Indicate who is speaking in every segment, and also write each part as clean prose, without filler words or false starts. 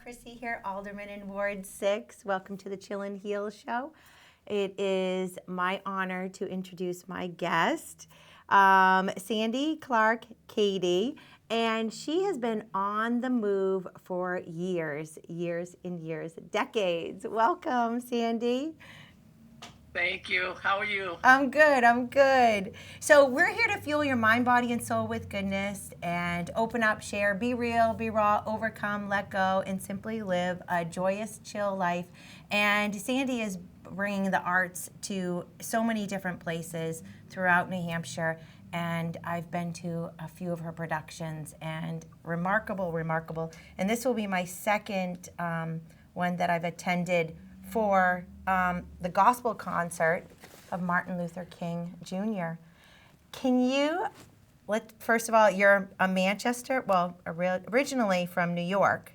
Speaker 1: Chrissy here, Alderman in Ward 6. Welcome to the Chill and Heal Show. It is my honor to introduce my guest, Sandi Clark Kaddy, and she has been on the move for years, decades. Welcome, Sandi.
Speaker 2: Thank you. How are you?
Speaker 1: I'm good. So, we're here to fuel your mind, body, and soul with goodness and open up, share, be real, be raw, overcome, let go, and simply live a joyous, chill life. And Sandi is bringing the arts to so many different places throughout New Hampshire. And I've been to a few of her productions and remarkable. And this will be my second one that I've attended for the gospel concert of Martin Luther King Jr. Can you, first of all, you're a Manchester, well, originally from New York,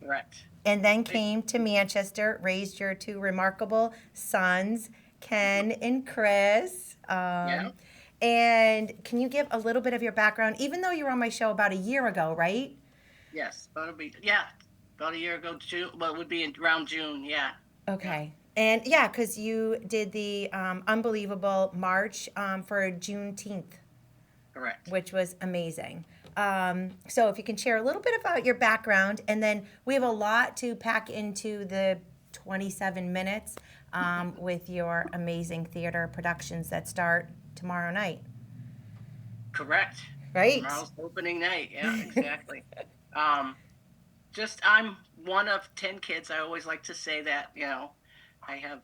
Speaker 2: Correct.
Speaker 1: and then came to Manchester, raised your two remarkable sons, Ken and Chris.
Speaker 2: Yeah.
Speaker 1: And can you give a little bit of your background, even though you were on my show about a year ago, right?
Speaker 2: Yes. About a year ago. June. Well, it would be around June. Yeah. Yeah.
Speaker 1: Okay. And yeah, because you did the unbelievable march for Juneteenth,
Speaker 2: Correct.
Speaker 1: which was amazing. So if you can share a little bit about your background, and then we have a lot to pack into the 27 minutes with your amazing theater productions that start tomorrow night,
Speaker 2: Correct.
Speaker 1: right?
Speaker 2: Tomorrow's opening night. Yeah. Exactly. Um, I'm one of 10 kids. I always like to say that. I have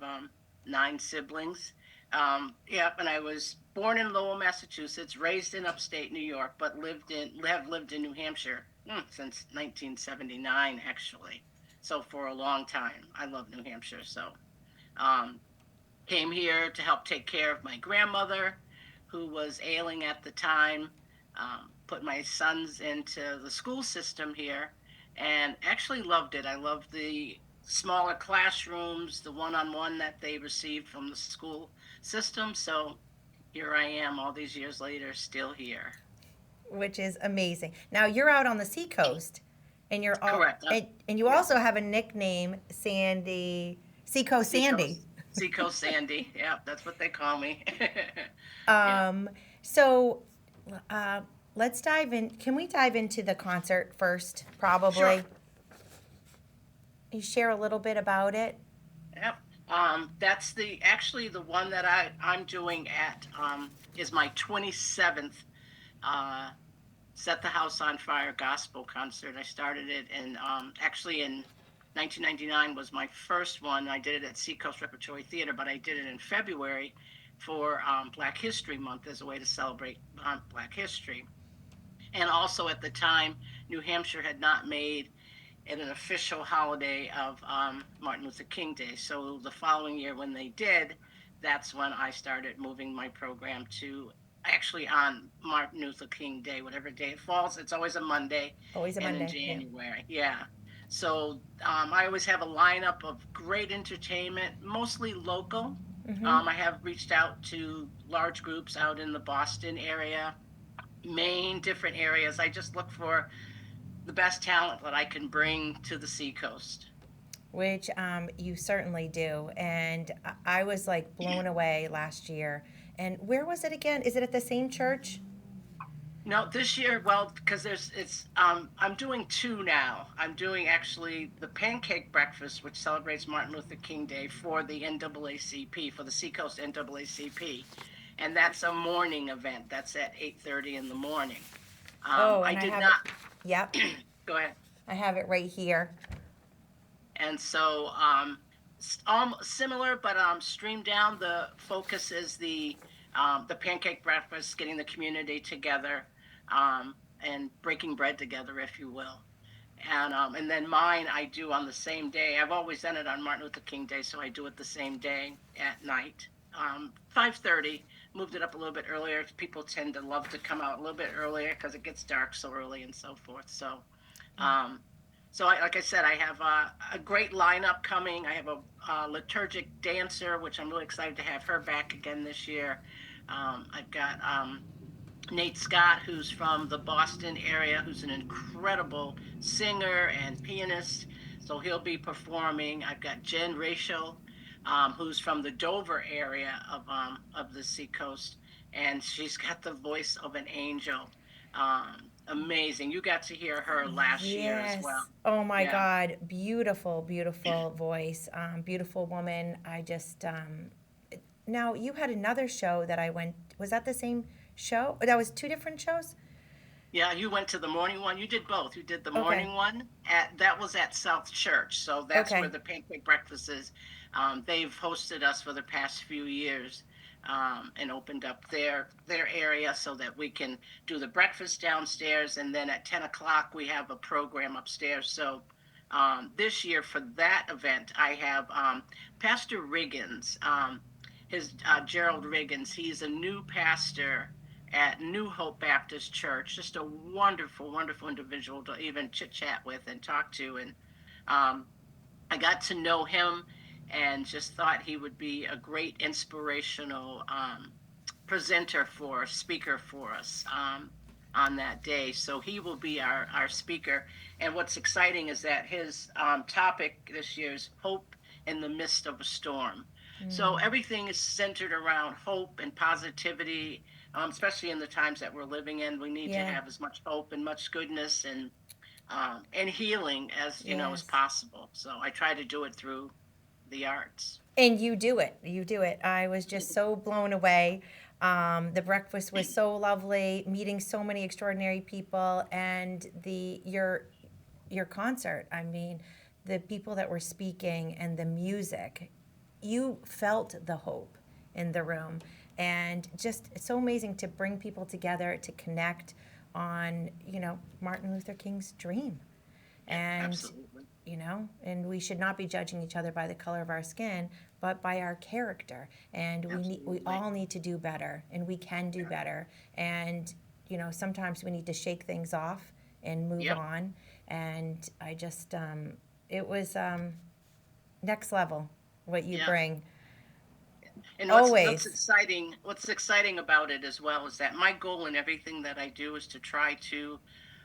Speaker 2: 9 siblings. Yeah, and I was born in Lowell, Massachusetts, raised in upstate New York, but have lived in New Hampshire since 1979, actually. So for a long time, I love New Hampshire. So um, came here to help take care of my grandmother, who was ailing at the time. Put my sons into the school system here, and actually loved it. I loved the smaller classrooms, the one-on-one that they received from the school system. So here I am, all these years later, still here.
Speaker 1: Which is amazing. Now you're out on the seacoast, and you're all
Speaker 2: Correct.
Speaker 1: and you
Speaker 2: Yeah,
Speaker 1: also have a nickname, Sandy, Seacoast Sandy.
Speaker 2: Seacoast, Seacoast Sandy. Yeah, that's what they call me. Yeah,
Speaker 1: Um, so uh, let's dive in. Can we dive into the concert first?
Speaker 2: sure.
Speaker 1: Probably. You share a little bit about it.
Speaker 2: Yep. That's the one that I'm doing at is my 27th uh, Set the House on Fire gospel concert. I started it in 1999 was my first one. I did it at Seacoast Repertory Theater, but I did it in February for Black History Month as a way to celebrate Black history. And also at the time, New Hampshire had not made it an official holiday of Martin Luther King Day. So the following year, when they did, that's when I started moving my program to actually on Martin Luther King Day, whatever day it falls. It's always a Monday,
Speaker 1: Always a
Speaker 2: and in
Speaker 1: Monday. Yeah.
Speaker 2: January, yeah. So I always have a lineup of great entertainment, mostly local.
Speaker 1: Mm-hmm.
Speaker 2: I have reached out to large groups out in the Boston area, Maine, different areas. I just look for the best talent that I can bring to the seacoast.
Speaker 1: Which you certainly do. And I was like blown away last year. And where was it again? Is it at the same church?
Speaker 2: No, this year, well, because I'm doing two now. I'm doing actually the pancake breakfast, which celebrates Martin Luther King Day for the NAACP, for the Seacoast NAACP, and that's a morning event. That's at 8:30 in the morning.
Speaker 1: Oh,
Speaker 2: I
Speaker 1: and I
Speaker 2: did
Speaker 1: have it.
Speaker 2: not
Speaker 1: Yep,
Speaker 2: go ahead.
Speaker 1: I have it right here.
Speaker 2: And so similar, but streamed down. The focus is the pancake breakfast, getting the community together, and breaking bread together, if you will. And then mine I do on the same day. I've always done it on Martin Luther King Day, so I do it the same day at night. 5:30. Moved it up a little bit earlier. People tend to love to come out a little bit earlier because it gets dark so early and so forth. Um, like I said, I have a great lineup coming. I have a liturgic dancer, which I'm really excited to have her back again this year. I've got Nate Scott, who's from the Boston area, who's an incredible singer and pianist. So he'll be performing. I've got Jen Rachel, who's from the Dover area of the seacoast, and she's got the voice of an angel. Amazing. You got to hear her last year as well.
Speaker 1: Yes. Oh my
Speaker 2: Yeah.
Speaker 1: God. Beautiful, beautiful voice. Beautiful woman. Now you had another show that I went. Was that the same show? That was two different shows?
Speaker 2: Yeah, you went to the morning one. You did both. You did the
Speaker 1: Okay.
Speaker 2: morning one at that was at South Church, so that's where
Speaker 1: Okay.
Speaker 2: the pancake breakfast is. They've hosted us for the past few years, and opened up their area so that we can do the breakfast downstairs, and then at 10 o'clock we have a program upstairs. So this year for that event, I have Pastor Riggins, his Gerald Riggins. He's a new pastor at New Hope Baptist Church. Just a wonderful, wonderful individual to even chit chat with and talk to. And um, I got to know him and just thought he would be a great inspirational presenter for speaker for us on that day. So he will be our speaker. And what's exciting is that his topic this year is hope in the midst of a storm. So
Speaker 1: Mm.
Speaker 2: everything is centered around hope and positivity, especially in the times that we're living in. We need to
Speaker 1: Yeah.
Speaker 2: have as much hope and much goodness and healing as as
Speaker 1: Yes.
Speaker 2: possible. So I try to do it through the arts.
Speaker 1: And you do it. You do it. I was just so blown away. The breakfast was so lovely, meeting so many extraordinary people, and your concert. I mean, the people that were speaking and the music, you felt the hope in the room, and just it's so amazing to bring people together to connect on Martin Luther King's dream.
Speaker 2: Yeah,
Speaker 1: And
Speaker 2: absolutely.
Speaker 1: and we should not be judging each other by the color of our skin, but by our character. And we
Speaker 2: Absolutely.
Speaker 1: all need to do better, and we can do
Speaker 2: Yeah.
Speaker 1: better. And sometimes we need to shake things off and move
Speaker 2: Yep.
Speaker 1: on. And I just it was next level what you
Speaker 2: Yeah.
Speaker 1: bring
Speaker 2: And
Speaker 1: always.
Speaker 2: what's exciting about it as well is that my goal in everything that I do is to try to,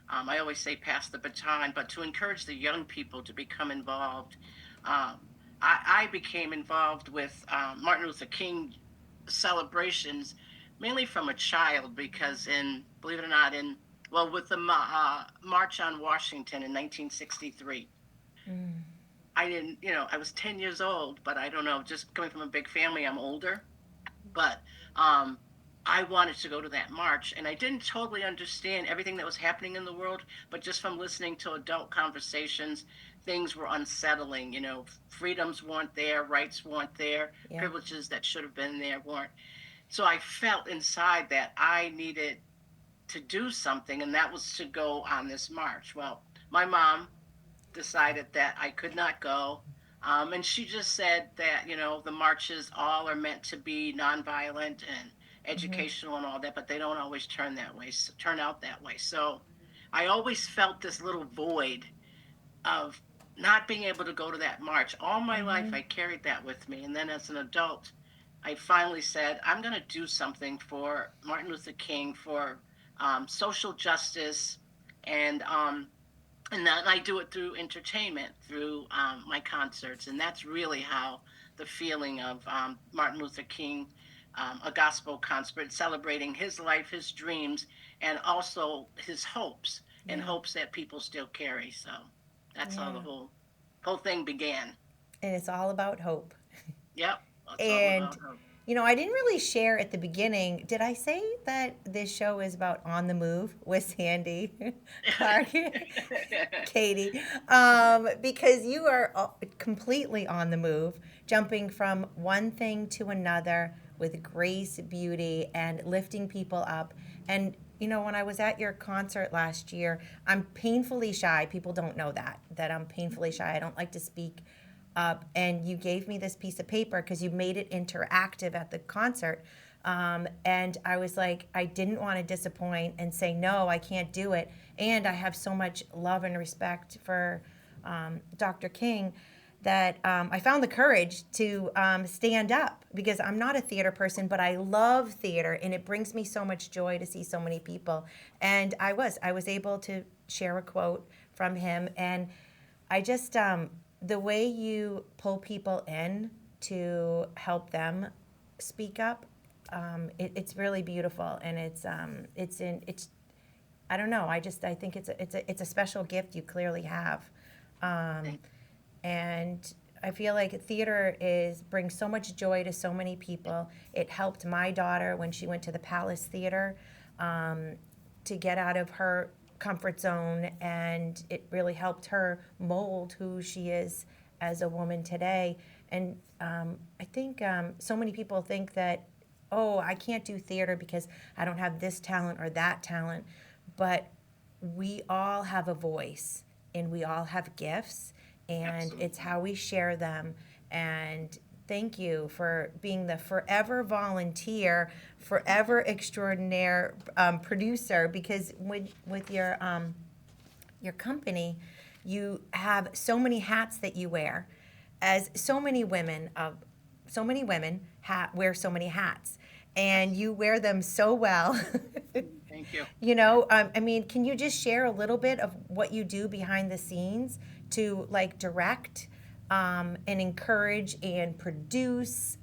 Speaker 2: I always say pass the baton, but to encourage the young people to become involved. I became involved with Martin Luther King celebrations mainly from a child because believe it or not, with the March on Washington in 1963.
Speaker 1: Mm,
Speaker 2: I didn't, I was 10 years old, but I don't know, just coming from a big family, I'm older. But um, I wanted to go to that march, and I didn't totally understand everything that was happening in the world. But just from listening to adult conversations, things were unsettling. Freedoms weren't there, rights weren't there,
Speaker 1: yeah,
Speaker 2: privileges that should have been there weren't. So I felt inside that I needed to do something, and that was to go on this march. Well, my mom decided that I could not go. And she just said that, the marches all are meant to be nonviolent and
Speaker 1: hmm,
Speaker 2: educational and all that, but they don't always turn out that way. So I always felt this little void of not being able to go to that march. All my life,
Speaker 1: hmm,
Speaker 2: I carried that with me. And then as an adult, I finally said, I'm going to do something for Martin Luther King, for social justice, and and then I do it through entertainment, through my concerts, and that's really how the feeling of Martin Luther King, a gospel concert celebrating his life, his dreams, and also his hopes, and
Speaker 1: yeah,
Speaker 2: hopes that people still carry. So that's how the
Speaker 1: yeah.
Speaker 2: whole thing began.
Speaker 1: And it's all about hope.
Speaker 2: Yep, that's all
Speaker 1: And
Speaker 2: about hope.
Speaker 1: I didn't really share at the beginning. Did I say that this show is about on the move with Sandy, Cardi, Katie? Because you are completely on the move, jumping from one thing to another with grace, beauty, and lifting people up. And when I was at your concert last year, I'm painfully shy. People don't know that I'm painfully shy. I don't like to speak up, and you gave me this piece of paper because you made it interactive at the concert. And I was like, I didn't want to disappoint and say, no, I can't do it. And I have so much love and respect for Dr. King that I found the courage to stand up because I'm not a theater person, but I love theater, and it brings me so much joy to see so many people. And I was able to share a quote from him, and I just the way you pull people in to help them speak up, it's really beautiful, and it's I don't know. I think it's a special gift you clearly have, um,
Speaker 2: Thank-
Speaker 1: and I feel like theater is brings so much joy to so many people. It helped my daughter when she went to the Palace Theater, um, to get out of her comfort zone, and it really helped her mold who she is as a woman today. And I think so many people think that, oh, I can't do theater because I don't have this talent or that talent, but we all have a voice and we all have gifts, and it's
Speaker 2: Absolutely.
Speaker 1: how we share them. And thank you for being the forever volunteer, forever extraordinaire producer, because with your company, you have so many hats that you wear, as so many women wear so many hats, and
Speaker 2: Yes.
Speaker 1: you wear them so well.
Speaker 2: Thank you.
Speaker 1: I mean, can you just share a little bit of what you do behind the scenes to like direct, and encourage and produce?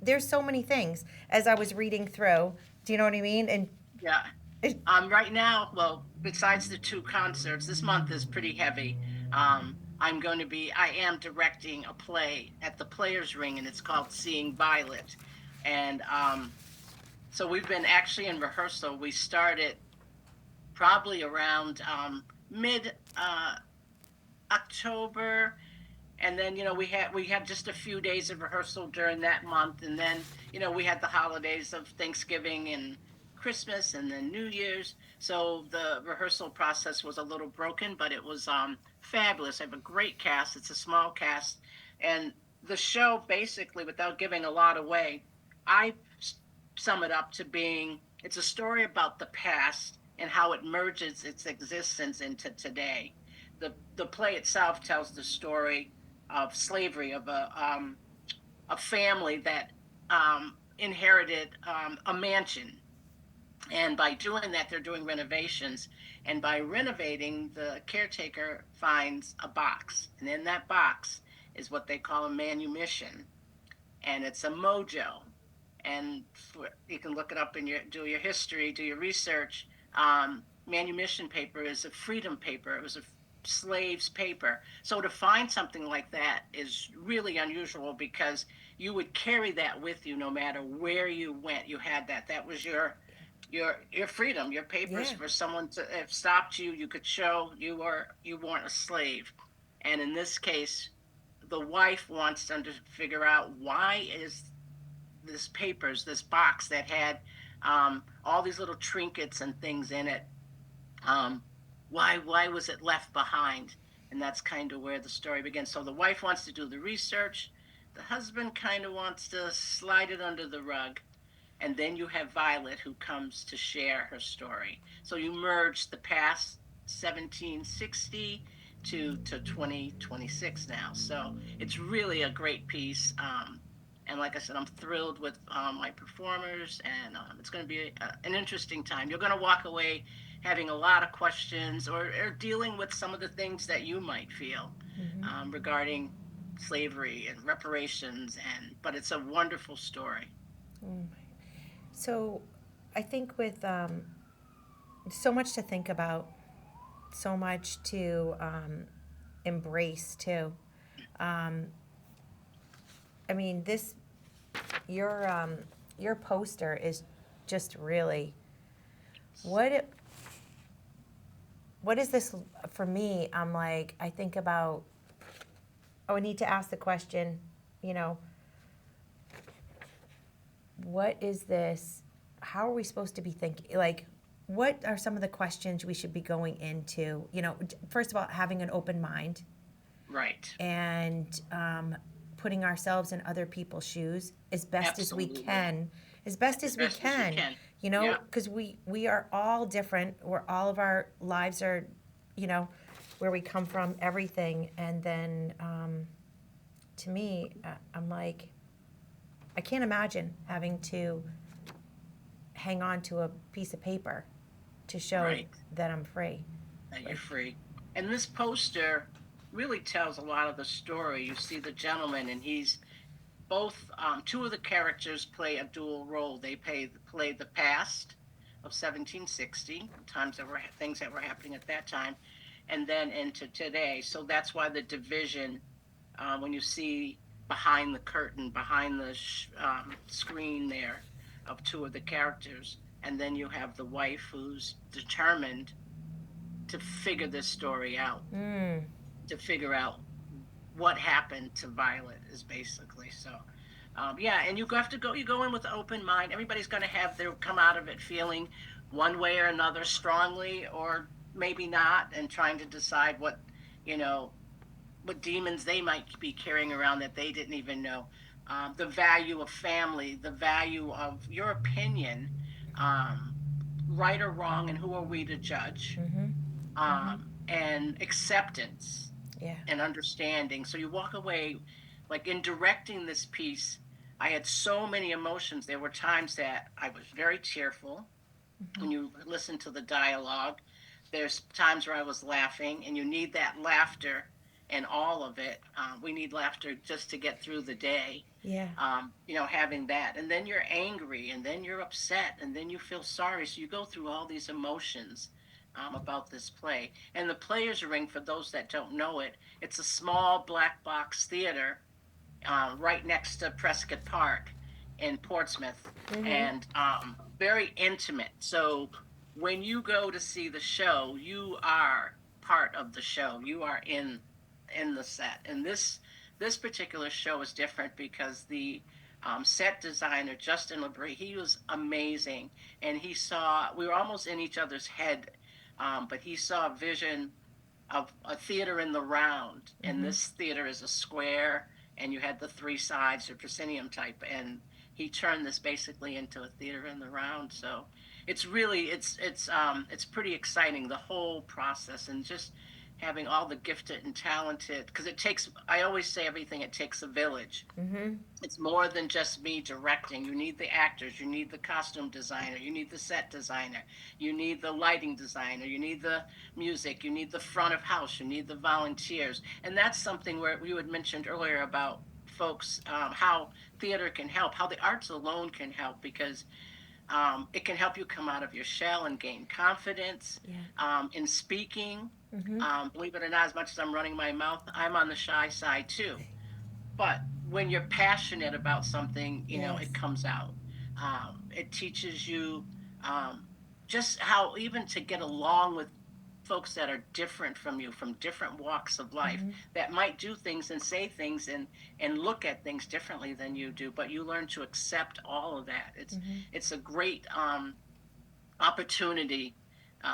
Speaker 1: There's so many things as I was reading through. Do you know what I mean? And
Speaker 2: Yeah.
Speaker 1: it,
Speaker 2: Right now, well, besides the two concerts, this month is pretty heavy. I am directing a play at the Players Ring, and it's called Seeing Violet. And so we've been actually in rehearsal. We started probably around mid October, and then we had just a few days of rehearsal during that month, and then we had the holidays of Thanksgiving and Christmas and then New Year's, so the rehearsal process was a little broken, but it was fabulous. I have a great cast. It's a small cast, and the show, basically, without giving a lot away, I sum it up to being, it's a story about the past and how it merges its existence into today. The play itself tells the story of slavery, of a family that inherited a mansion. And by doing that, they're doing renovations. And by renovating, the caretaker finds a box. And in that box is what they call a manumission. And it's a mojo. And you can look it up in do your history, do your research. Manumission paper is a freedom paper. It was a slave's paper. So to find something like that is really unusual, because you would carry that with you no matter where you went. You had that. That was your freedom, your papers.
Speaker 1: yeah,
Speaker 2: For someone to have stopped you, you could show you weren't a slave. And in this case, the wife wants them to figure out, why is this box that had all these little trinkets and things in it, um, why was it left behind? And that's kind of where the story begins. So the wife wants to do the research, the husband kind of wants to slide it under the rug, and then you have Violet, who comes to share her story. So you merge the past 1760 to 2026 now. So it's really a great piece. And like I said, I'm thrilled with my performers, and it's going to be an interesting time. You're going to walk away having a lot of questions, or dealing with some of the things that you might feel regarding slavery and reparations. But it's a wonderful story.
Speaker 1: so I think with so much to think about, so much to embrace too. Um, I mean, this your your poster is just really what it, what is this for me? I'm like, I think about, oh, I need to ask the question, you know, what is this? How are we supposed to be thinking? Like, what are some of the questions we should be going into? You know, first of all, having an open mind,
Speaker 2: Right.
Speaker 1: and putting ourselves in other people's shoes as best as we
Speaker 2: Absolutely.
Speaker 1: can, as best
Speaker 2: As
Speaker 1: as we
Speaker 2: best as you
Speaker 1: can.
Speaker 2: can.
Speaker 1: You know,
Speaker 2: Yeah.
Speaker 1: because we are all different. We're all of our lives are, you know, where we come from, everything, and then to me, I'm like, I can't imagine having to hang on to a piece of paper to show
Speaker 2: Right.
Speaker 1: that I'm free.
Speaker 2: That you're
Speaker 1: Like,
Speaker 2: free. And this poster really tells a lot of the story. You see the gentleman, and he's both two of the characters play a dual role. They play the past of 1760, times that were things that were happening at that time, and then into today. So that's why the division, when you see behind the curtain, behind the screen there, of two of the characters, and then you have the wife who's determined to figure this story out,
Speaker 1: Mm.
Speaker 2: to figure out what happened to Violet is basically so. Yeah, and you have to go. You go in with an open mind. Everybody's going to have their come out of it feeling one way or another strongly, or maybe not, and trying to decide you know, what demons they might be carrying around that they didn't even know. The value of family, the value of your opinion, um, right or wrong, and who are we to judge?
Speaker 1: Mm-hmm. Mm-hmm.
Speaker 2: And acceptance
Speaker 1: Yeah.
Speaker 2: and understanding. So you walk away, like in directing this piece, I had so many emotions. There were times that I was very tearful
Speaker 1: Mm-hmm.
Speaker 2: when you listen to the dialogue. There's times where I was laughing, and you need that laughter and all of it. We need laughter just to get through the day.
Speaker 1: Yeah.
Speaker 2: Having that. And then you're angry, and then you're upset, and then you feel sorry. So you go through all these emotions about this play. And the Players Ring, for those that don't know it, it's a small black box theater right next to Prescott Park in Portsmouth,
Speaker 1: Mm-hmm.
Speaker 2: and very intimate. So when you go to see the show, you are part of the show. You are in the set, and this particular show is different because the set designer Justin Labrie, he was amazing, and he saw we were almost in each other's head, but he saw a vision of a theater in the round, and
Speaker 1: Mm-hmm.
Speaker 2: this theater is a square, and you had the three sides, or proscenium type, and he turned this basically into a theater in the round. So it's really it's pretty exciting, the whole process, and just having all the gifted and talented, because it takes, I always say, everything, it takes a village.
Speaker 1: Mm-hmm.
Speaker 2: It's more than just me directing. You need the actors, you need the costume designer, you need the set designer, you need the lighting designer, you need the music, you need the front of house, you need the volunteers. And that's something where you had mentioned earlier about folks, how theater can help, how the arts alone can help, because it can help you come out of your shell and gain confidence
Speaker 1: Yeah.
Speaker 2: in speaking.
Speaker 1: Mm-hmm.
Speaker 2: Believe it or not, as much as I'm running my mouth, I'm on the shy side too. But when you're passionate about something,
Speaker 1: Yes.
Speaker 2: it comes out. It teaches you um, just how even to get along with folks that are different from you, from different walks of life,
Speaker 1: Mm-hmm.
Speaker 2: that might do things and say things and look at things differently than you do, but you learn to accept all of that. it's
Speaker 1: Mm-hmm.
Speaker 2: it's a great opportunity.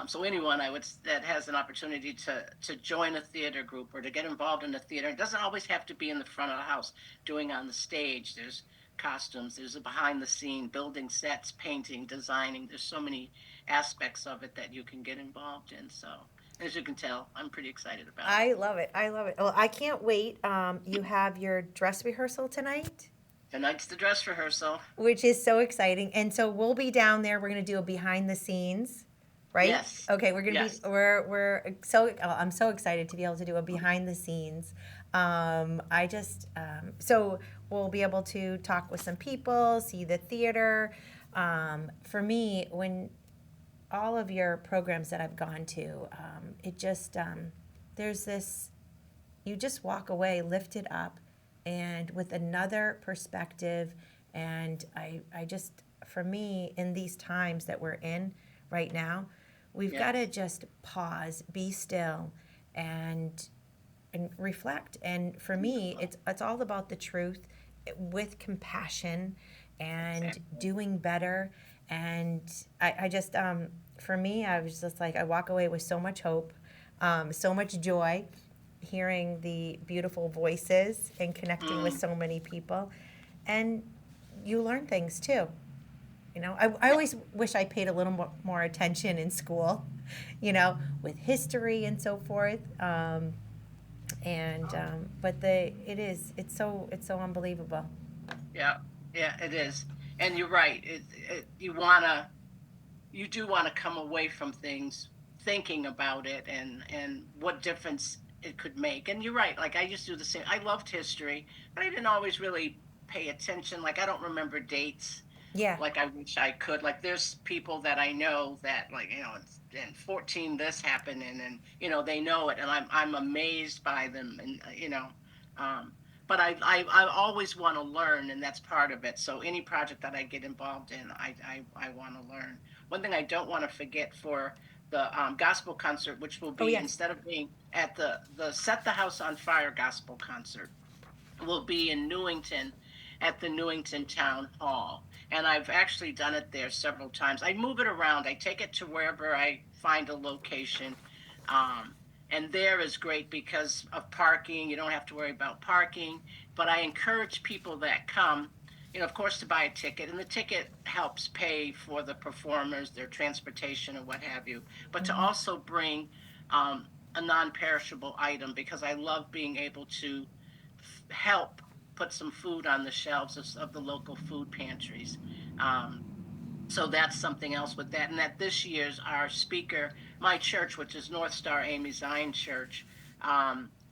Speaker 2: So anyone that has an opportunity to join a theater group or to get involved in a theater, it doesn't always have to be in the front of the house doing on the stage. There's costumes, there's a behind the scene, building sets, painting, designing. There's so many aspects of it that you can get involved in. So as you can tell, I'm pretty excited about it.
Speaker 1: I love it. I love it. Well, I can't wait. You have your dress rehearsal tonight,
Speaker 2: Tonight's the dress rehearsal.
Speaker 1: which is so exciting. And so we'll be down there. We're going to do a behind the scenes, right?
Speaker 2: Yes.
Speaker 1: Okay, we're going to be
Speaker 2: Yes.
Speaker 1: we're so I'm so excited to be able to do a behind the scenes. I just so we'll be able to talk with some people, see the theater. For me, when all of your programs that I've gone to, it just there's this, you just walk away lifted up and with another perspective. And I just, for me, in these times that we're in right now, we've got to
Speaker 2: Yes.
Speaker 1: just pause, be still, and reflect. And for me, it's all about the truth with compassion and
Speaker 2: Exactly.
Speaker 1: doing better. And I just for me, I was just like, I walk away with so much hope, so much joy, hearing the beautiful voices and connecting with
Speaker 2: Mm.
Speaker 1: so many people. And you learn things too. I
Speaker 2: Yeah.
Speaker 1: always wish I paid a little more attention in school, with history and so forth. But it's so unbelievable.
Speaker 2: Yeah. Yeah. It is. And you're right. You do want to come away from things thinking about it, and what difference it could make. And you're right. Like I used to do the same. I loved history, but I didn't always really pay attention. Like I don't remember dates
Speaker 1: Yeah.
Speaker 2: like I wish I could. Like there's people that I know that like in 14 this happened and they know it and I'm amazed by them and um, but I always want to learn and that's part of it. So any project that I get involved in, I want to learn. One thing I don't want to forget for the gospel concert, which will
Speaker 1: Oh
Speaker 2: be
Speaker 1: yes.
Speaker 2: instead of being at the Set the House on Fire gospel concert will be in Newington at the Newington Town Hall. And I've actually done it there several times. I move it around, I take it to wherever I find a location. Um, and there is great because of parking. You don't have to worry about parking. But I encourage people that come, of course, to buy a ticket. And the ticket helps pay for the performers, their transportation, or what have you. But to
Speaker 1: Hmm.
Speaker 2: also bring a non perishable item because I love being able to help put some food on the shelves of the local food pantries. Um, so that's something else with that. And that this year's our speaker, my church, which is North Star Amy Zion Church,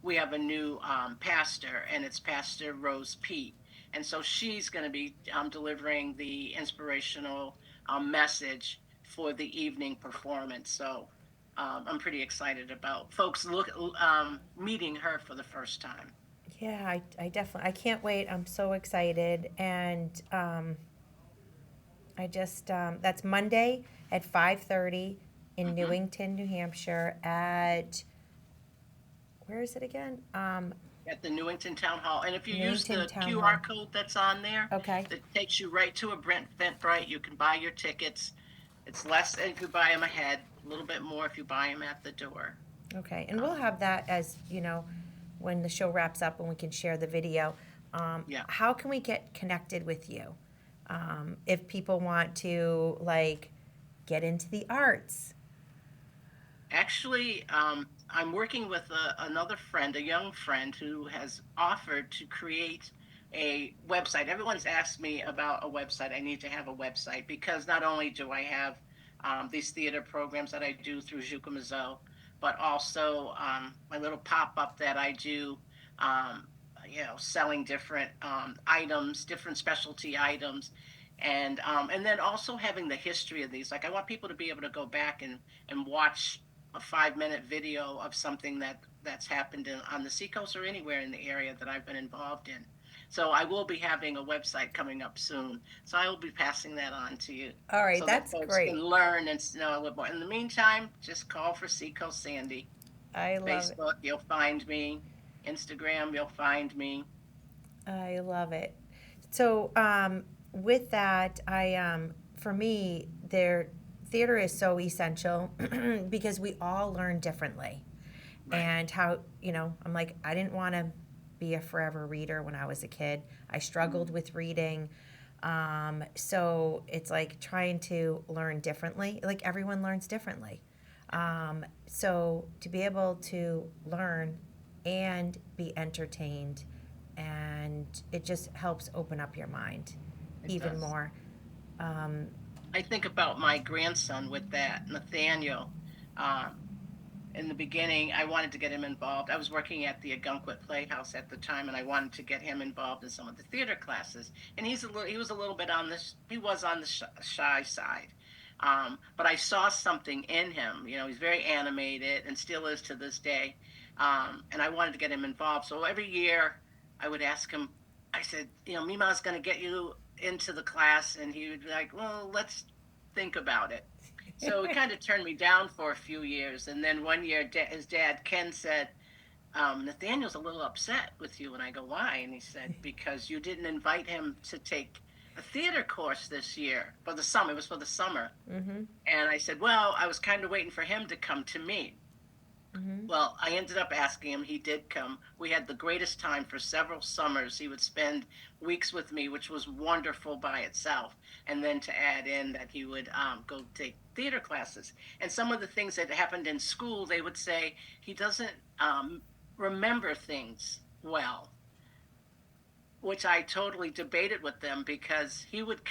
Speaker 2: we have a new pastor, and it's Pastor Rose Pete. And so she's going to be delivering the inspirational message for the evening performance. So I'm pretty excited about folks meeting her for the first time.
Speaker 1: Yeah, I definitely, I can't wait. I'm so excited. And I just, that's Monday at 5:30 in
Speaker 2: Hmm.
Speaker 1: Newington, New Hampshire at, where is it again?
Speaker 2: At the Newington Town Hall. And if you use
Speaker 1: Newington
Speaker 2: the
Speaker 1: Town
Speaker 2: QR
Speaker 1: Hall.
Speaker 2: code that's on there,
Speaker 1: Okay.
Speaker 2: that takes you right to a Brent Eventbrite. You can buy your tickets. It's less if you buy them ahead, a little bit more if you buy them at the door.
Speaker 1: Okay. And we'll
Speaker 2: Um,
Speaker 1: have that as, when the show wraps up and we can share the video.
Speaker 2: yeah.
Speaker 1: How can we get connected with you? If people want to, like, get into the arts.
Speaker 2: Actually, I'm working with another friend, a young friend, who has offered to create a website. Everyone's asked me about a website. I need to have a website because not only do I have these theater programs that I do through Jucamazo, but also my little pop up that I do, um, selling different items, different specialty items. And then also having the history of these. Like I want people to be able to go back and watch a 5 minute video of something that's happened on the seacoast or anywhere in the area that I've been involved in. So I will be having a website coming up soon. So I will be passing that on to you
Speaker 1: All right,
Speaker 2: so that
Speaker 1: that's
Speaker 2: folks can
Speaker 1: great.
Speaker 2: learn and know a little more. In the meantime, just call for Seacoast Sandy.
Speaker 1: I love it.
Speaker 2: Facebook, you'll find me. Instagram, you'll find me.
Speaker 1: I love it. So, with that, for me, theater is so essential because we all learn differently.
Speaker 2: Right.
Speaker 1: And I'm like, I didn't want to be a forever reader when I was a kid. I struggled
Speaker 2: Mm,
Speaker 1: with reading. So it's like trying to learn differently. Like everyone learns differently. So to be able to learn and be entertained, and it just helps open up your mind
Speaker 2: it
Speaker 1: even
Speaker 2: does.
Speaker 1: more. Um,
Speaker 2: I think about my grandson with that, Nathaniel. Um, in the beginning, I wanted to get him involved. I was working at the Agunquit Playhouse at the time, and I wanted to get him involved in some of the theater classes. And he was a little bit he was on the shy side. But I saw something in him. He's very animated and still is to this day. And I wanted to get him involved. So every year, I would ask him. I said, Mima's going to get you into the class, and he would be like, well, let's think about it. So it kind of turned me down for a few years. And then one year, his dad, Ken, said, Nathaniel's a little upset with you. And I go, why? And he said, because you didn't invite him to take a theater course this year for the summer. It was for the summer.
Speaker 1: mhm,
Speaker 2: And I said, well, I was kind of waiting for him to come to me.
Speaker 1: mhm.
Speaker 2: Well, I ended up asking him. He did come. We had the greatest time for several summers. He would spend weeks with me, which was wonderful by itself. And then to add in that he would go take theater classes. And some of the things that happened in school, they would say he doesn't remember things well, which I totally debated with them because he would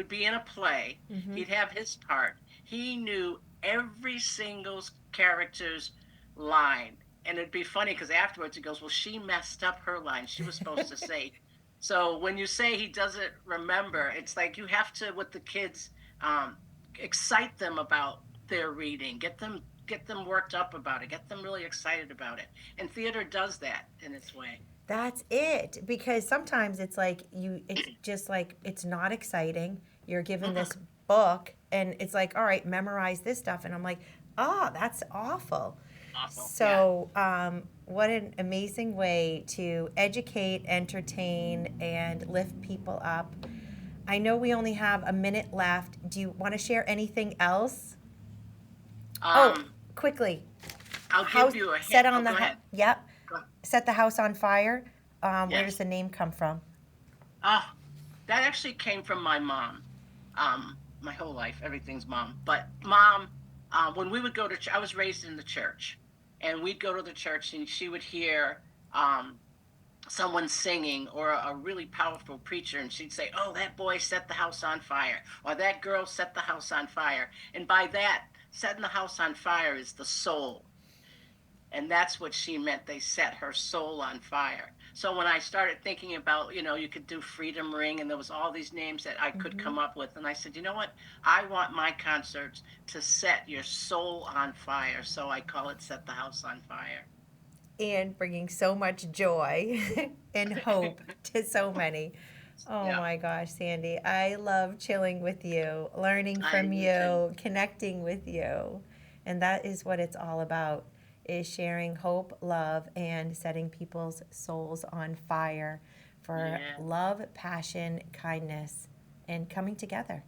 Speaker 2: be in a play,
Speaker 1: Mhm.
Speaker 2: he'd have his part. He knew every single character's line, and it'd be funny because afterwards he goes, "Well, she messed up her line. She was supposed to say." So when you say he doesn't remember, it's like you have to with the kids, um, excite them about their reading, get them worked up about it, get them really excited about it, and theater does that in its way.
Speaker 1: That's it. Because sometimes it's like it's just like, it's not exciting. You're given
Speaker 2: Mm-mm.
Speaker 1: this book and it's like, all right, memorize this stuff. And I'm like, oh, that's awful.
Speaker 2: Awful. Yeah.
Speaker 1: So, what an amazing way to educate, entertain, and lift people up. I know we only have a minute left. Do you want to share anything else? Oh,
Speaker 2: Um,
Speaker 1: quickly.
Speaker 2: I'll
Speaker 1: House
Speaker 2: give you a hint.
Speaker 1: set on
Speaker 2: Oh,
Speaker 1: the
Speaker 2: go ahead.
Speaker 1: yep.
Speaker 2: Go.
Speaker 1: Set the house on fire. Where does
Speaker 2: Yes.
Speaker 1: the name come from?
Speaker 2: Oh, that actually came from my mom. My whole life, everything's mom. But mom, when we would go to, I was raised in the church, and we'd go to the church, and she would hear um, someone singing or a really powerful preacher, and she'd say, "Oh, that boy set the house on fire," or "That girl set the house on fire." And by that, setting the house on fire is the soul. And that's what she meant. They set her soul on fire. So when I started thinking about, you could do Freedom Ring, and there was all these names that I could
Speaker 1: Hmm.
Speaker 2: come up with, and I said, you know what? I want my concerts to set your soul on fire. So I call it Set the House on Fire.
Speaker 1: And bringing so much joy and hope to so many. Oh
Speaker 2: Yeah,
Speaker 1: my gosh, Sandy, I love chilling with you, learning
Speaker 2: I
Speaker 1: from
Speaker 2: do too.
Speaker 1: you, connecting with you. And that is what it's all about, is sharing hope, love, and setting people's souls on fire for
Speaker 2: Yeah,
Speaker 1: love, passion, kindness, and coming together.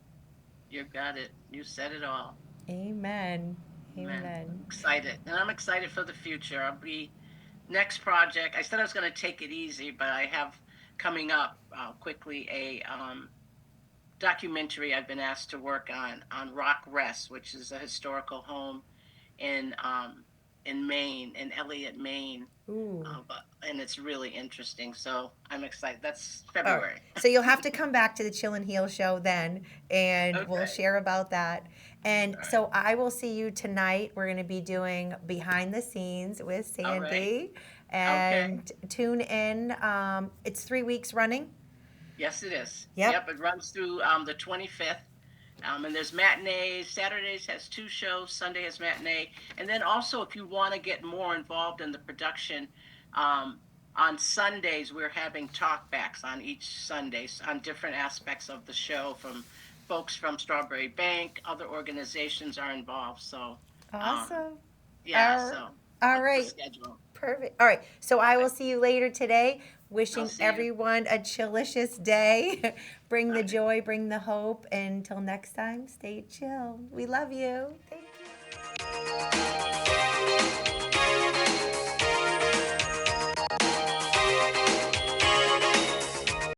Speaker 2: you got it. You said it all.
Speaker 1: Amen.
Speaker 2: Man,
Speaker 1: Amen.
Speaker 2: excited. And I'm excited for the future. I'll be next project. I said I was going to take it easy, but I have coming up quickly a documentary I've been asked to work on Rock Rest, which is a historical home in Maine, in Elliott, Maine.
Speaker 1: Ooh.
Speaker 2: And it's really interesting. So I'm excited. That's
Speaker 1: All right.
Speaker 2: February.
Speaker 1: So you'll have to come back to the Chill and Heal show then, and we'll
Speaker 2: Okay.
Speaker 1: share about that. And
Speaker 2: All right.
Speaker 1: so I will see you tonight. We're going to be doing behind the scenes with
Speaker 2: All right.
Speaker 1: Sandy.
Speaker 2: Okay.
Speaker 1: And tune in. It's 3 weeks running.
Speaker 2: Yes, it is.
Speaker 1: Yep.
Speaker 2: Yep. It runs through the 25th. And there's matinees. Saturdays has two shows. Sunday has matinee. And then also, if you want to get more involved in the production, um, on Sundays we're having talkbacks on each Sundays on different aspects of the show from folks from Strawberry Bank. Other organizations are involved. So, um,
Speaker 1: Awesome.
Speaker 2: yeah.
Speaker 1: All,
Speaker 2: So
Speaker 1: all
Speaker 2: that's the
Speaker 1: right.
Speaker 2: schedule.
Speaker 1: Perfect. All right. So I will see you later today.
Speaker 2: I'll
Speaker 1: Wishing
Speaker 2: see you.
Speaker 1: everyone a chillicious day. Bring
Speaker 2: All
Speaker 1: the
Speaker 2: right.
Speaker 1: joy, bring the hope. And until next time, stay chill. We love you. Thank